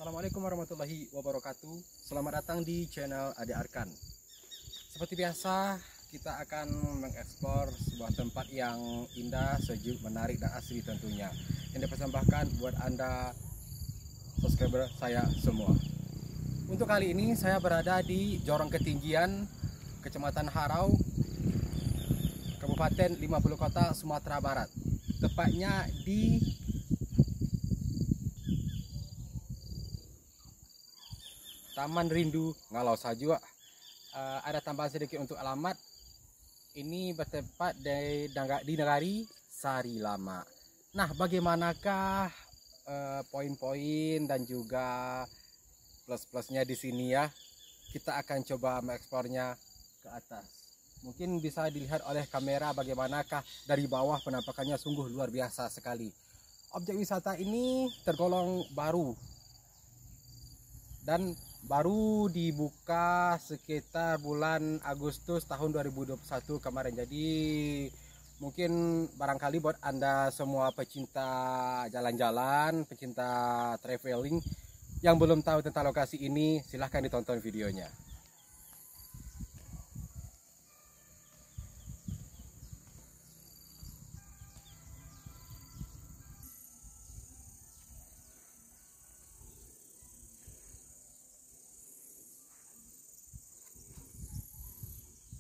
Assalamualaikum warahmatullahi wabarakatuh. Selamat datang di channel Ade Arkan. Seperti biasa, kita akan mengeksplor sebuah tempat yang indah, sejuk, menarik, dan asli tentunya, yang dipersembahkan buat Anda subscriber saya semua. Untuk kali ini saya berada di Jorong Ketinggian, Kecamatan Harau, Kabupaten 50 Kota, Sumatera Barat. Tepatnya di Taman Rindu Ngalau Sajua. Ada tambahan sedikit untuk alamat. Ini bertempat di Negari Sari Lama. Nah, bagaimanakah poin-poin dan juga plus-plusnya di sini ya? Kita akan coba mengeksplornya ke atas. Mungkin bisa dilihat oleh kamera bagaimanakah dari bawah, penampakannya sungguh luar biasa sekali. Objek wisata ini tergolong baru dan baru dibuka sekitar bulan Agustus tahun 2021 kemarin. Jadi mungkin barangkali buat Anda semua pecinta jalan-jalan, pecinta traveling yang belum tahu tentang lokasi ini, silahkan ditonton videonya.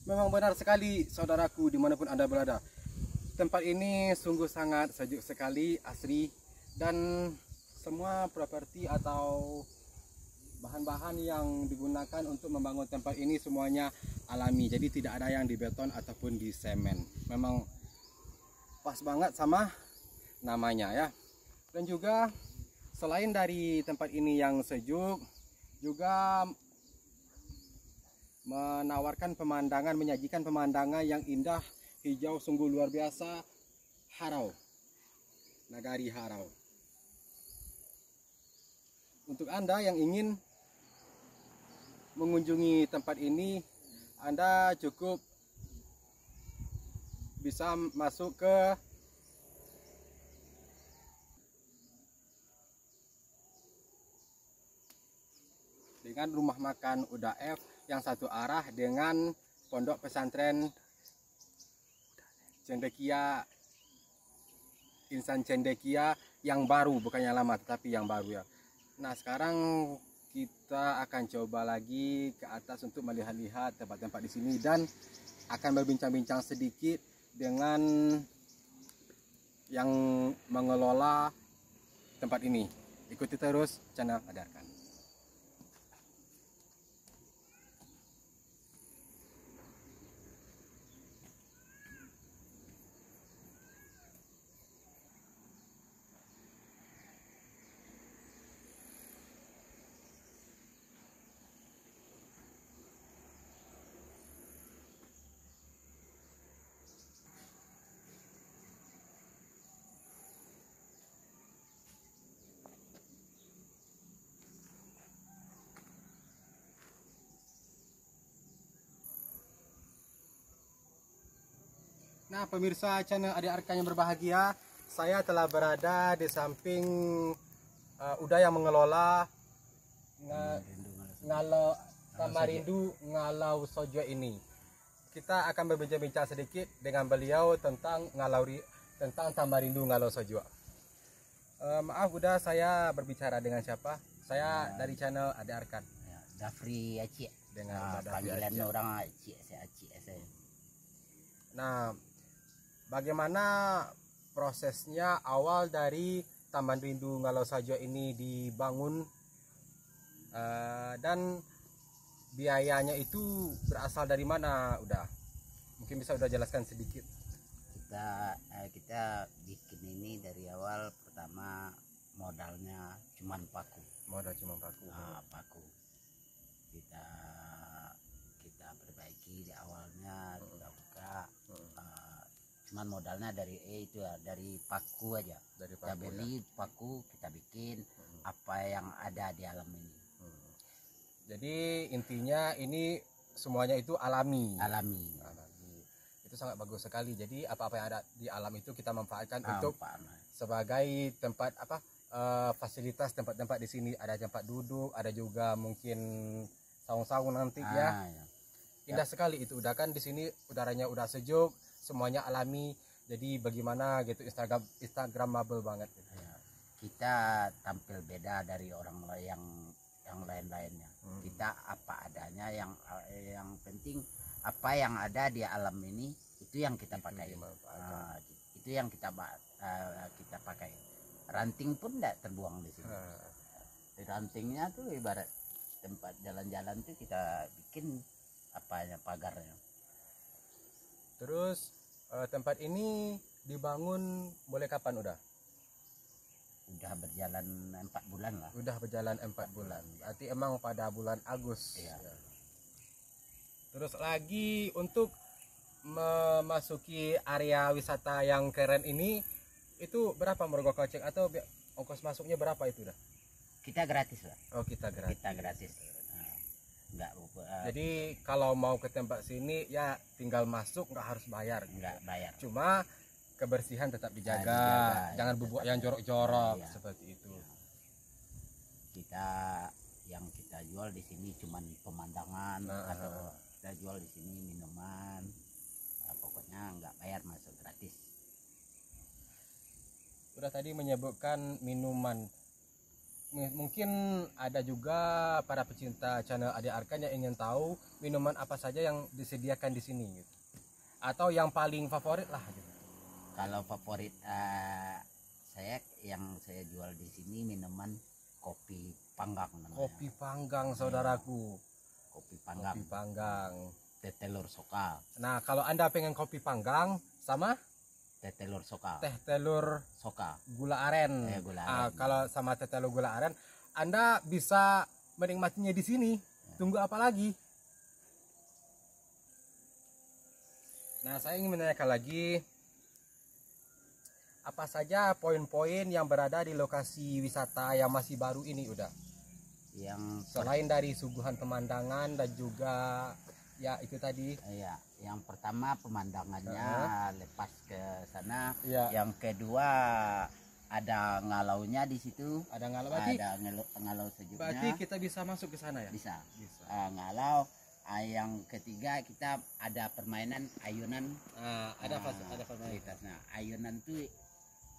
Memang benar sekali saudaraku, dimanapun Anda berada. Tempat ini sungguh sangat sejuk sekali, asri, dan semua properti atau bahan-bahan yang digunakan untuk membangun tempat ini semuanya alami. Jadi tidak ada yang di beton ataupun di semen. Memang pas banget sama namanya ya. Dan juga selain dari tempat ini yang sejuk, juga menawarkan pemandangan, menyajikan pemandangan yang indah, hijau, sungguh luar biasa. Harau, Nagari Harau. Untuk Anda yang ingin mengunjungi tempat ini, Anda cukup bisa masuk ke dengan rumah makan Udaef yang satu arah dengan pondok pesantren Cendekia, Insan Cendekia yang baru, bukan yang lama tetapi yang baru ya. Nah, sekarang kita akan coba lagi ke atas untuk melihat-lihat tempat-tempat di sini dan akan berbincang-bincang sedikit dengan yang mengelola tempat ini. Ikuti terus channel Ade Arkan. Nah, pemirsa channel Ade Arkan yang berbahagia, saya telah berada di samping Uda yang mengelola Taman Rindu Ngalau Sajua ini. Kita akan berbincang-bincang sedikit dengan beliau tentang Taman Rindu Ngalau Sajua. Maaf Uda, saya berbicara dengan siapa? Saya dari channel Ade Arkan. Ya, Dafri Acik. Dengan panggilan orang Acik, saya Acik saya. Nah, bagaimana prosesnya awal dari Taman Rindu Ngalau Sajua ini dibangun, dan biayanya itu berasal dari mana? Udah, mungkin bisa udah jelaskan sedikit. Kita bikin ini dari awal, pertama modalnya cuman paku. Modal cuma paku. Paku kita perbaiki di awalnya, kita buka. Cuman modalnya dari dari paku aja. Kita beli paku, kita bikin apa yang ada di alam ini. Jadi intinya ini semuanya itu alami. Alami. Itu sangat bagus sekali. Jadi apa-apa yang ada di alam itu kita manfaatkan untuk sebagai tempat fasilitas tempat-tempat di sini, ada tempat duduk, ada juga mungkin saung-saung nanti ya. Ya. Indah sekali itu, udah kan di sini udaranya udah sejuk, semuanya alami. Jadi bagaimana gitu, Instagramable banget gitu. Ya. Kita tampil beda dari orang yang lain-lainnya. Kita apa adanya, yang penting apa yang ada di alam ini itu yang kita pakai. Itu yang kita pakai. Ranting pun tidak terbuang di sini. Rantingnya tuh ibarat tempat jalan-jalan tuh kita bikin pagarnya. Terus tempat ini dibangun mulai kapan udah? Udah berjalan 4 bulan lah. Udah berjalan 4 bulan. Berarti emang pada bulan Agustus. Iya. Ya. Terus lagi untuk memasuki area wisata yang keren ini, itu berapa merogoh kocek atau ongkos masuknya berapa itu dah? Kita gratis lah. Oh, kita gratis. Kita gratis. Enggak jadi kalau mau ke tempat sini ya tinggal masuk, nggak harus bayar. Enggak bayar. Cuma kebersihan tetap dijaga, jangan bubuk yang jorok-jorok seperti itu. Yang kita jual di sini cuman pemandangan, atau kita jual di sini minuman. Pokoknya nggak bayar, masuk gratis. Udah tadi menyebutkan minuman. Mungkin ada juga para pecinta channel Ade Arkan yang ingin tahu minuman apa saja yang disediakan di sini gitu. Atau yang paling favorit lah gitu. Kalau favorit saya yang saya jual di sini minuman kopi panggang namanya. Kopi panggang saudaraku. Kopi panggang. Kopi panggang. Teh telur soka. Nah, kalau Anda pengen kopi panggang sama Teh telur soka. teh telur soka. Gula aren. Gula aren. Kalau sama teh telur gula aren, Anda bisa menikmatinya di sini. Tunggu apa lagi? Nah, saya ingin menanyakan lagi, apa saja poin-poin yang berada di lokasi wisata yang masih baru ini udah? Yang selain dari suguhan pemandangan dan juga ya itu tadi. Iya, yang pertama pemandangannya lepas ke sana. Ya. Yang kedua ada ngalaunya di situ. Ada ngalau berarti? Ada ngalau sejuknya. Berarti kita bisa masuk ke sana ya? Bisa. Bisa. Ngalau. Yang ketiga kita ada permainan ayunan. Ada permainan. Nah, ayunan tuh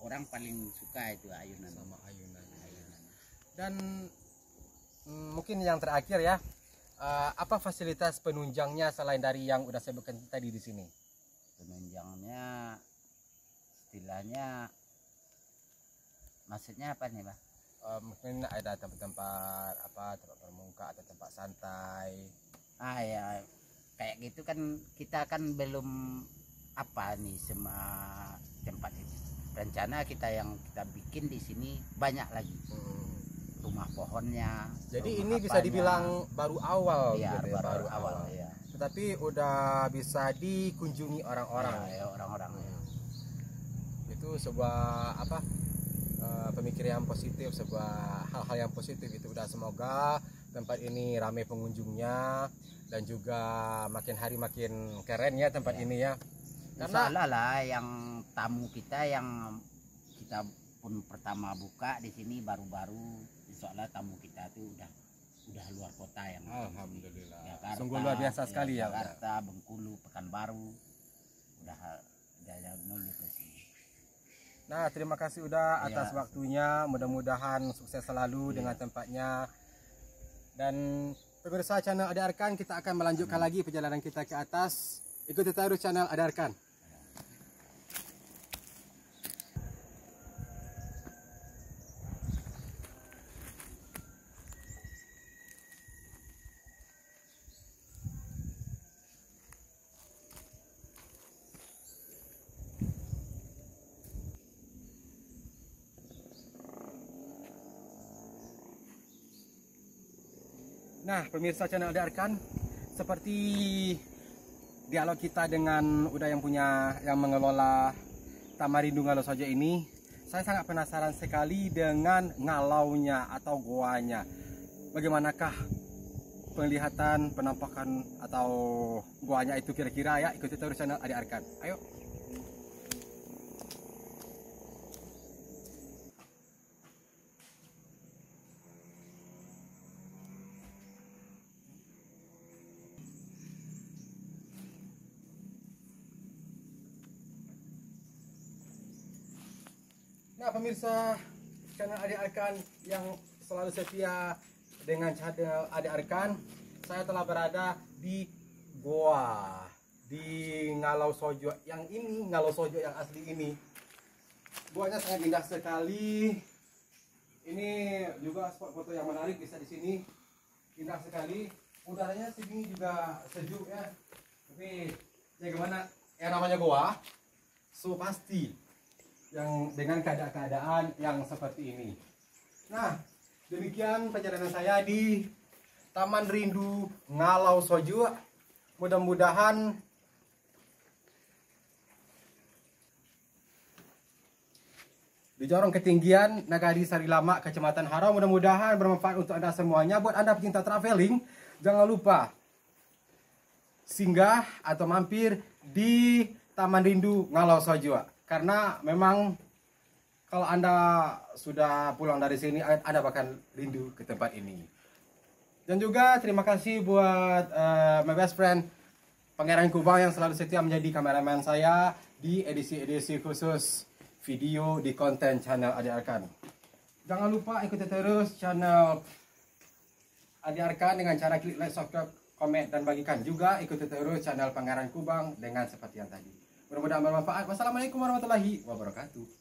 orang paling suka itu ayunan. Sama ayunan. Dan mungkin yang terakhir ya, apa fasilitas penunjangnya selain dari yang udah saya sebutkan tadi di sini? Penunjangnya istilahnya maksudnya apa nih, Pak? Mungkin ada tempat-tempat tempat bermuka atau tempat santai. Ya kayak gitu kan, kita kan belum semua tempat itu. Rencana kita yang kita bikin di sini banyak lagi. Rumah pohonnya. Jadi ini bisa dibilang baru awal. Ya, gitu, baru awal ya. Tetapi udah bisa dikunjungi orang-orang. Ya, orang-orang. Itu sebuah pemikiran yang positif, sebuah hal-hal yang positif itu. Udah, semoga tempat ini ramai pengunjungnya dan juga makin hari makin keren ya tempat ini ya. Karena lah yang tamu kita yang kita pun pertama buka di sini baru-baru, insyaallah tamu kita tuh udah luar kota yang alhamdulillah. Jakarta, sungguh luar biasa sekali ya. Jakarta, Bengkulu, Pekanbaru, udah menuju ke sini. Nah, terima kasih udah atas waktunya. Mudah-mudahan sukses selalu dengan tempatnya. Dan pemirsa channel Ade Arkan, kita akan melanjutkan lagi perjalanan kita ke atas. Ikuti terus channel Ade Arkan. Nah, pemirsa channel Ade Arkan, seperti dialog kita dengan yang mengelola Taman Rindu Ngalau Saja ini, saya sangat penasaran sekali dengan ngalaunya atau goanya. Bagaimanakah penglihatan, penampakan atau goanya itu kira-kira ya? Ikuti terus channel Ade Arkan. Ayo. Nah pemirsa channel Adik Arkan yang selalu setia dengan channel Adik Arkan, saya telah berada di goa di Ngalau Sojo. Yang ini Ngalau Sojo yang asli ini. Goanya sangat indah sekali. Ini juga spot foto yang menarik, bisa di sini. Indah sekali. Udaranya sini juga sejuk ya. Tapi ya gimana? Yang namanya goa, so pasti yang dengan keadaan yang seperti ini. Nah, demikian perjalanan saya di Taman Rindu Ngalau Sojo. Mudah-mudahan di Jorong Ketinggian Nagari Sari Lama, Kecamatan Harau, mudah-mudahan bermanfaat untuk Anda semuanya. Buat Anda pecinta traveling, jangan lupa singgah atau mampir di Taman Rindu Ngalau Sojo. Karena memang kalau Anda sudah pulang dari sini, Anda bakal rindu ke tempat ini. Dan juga terima kasih buat my best friend Pangeran Kubang yang selalu setia menjadi kameraman saya di edisi-edisi khusus video di konten channel Adik Arkan. Jangan lupa ikuti terus channel Adik Arkan dengan cara klik like, subscribe, komen, dan bagikan. Juga ikuti terus channel Pangeran Kubang dengan seperti yang tadi. Mudah-mudahan bermanfaat. Wassalamualaikum warahmatullahi wabarakatuh.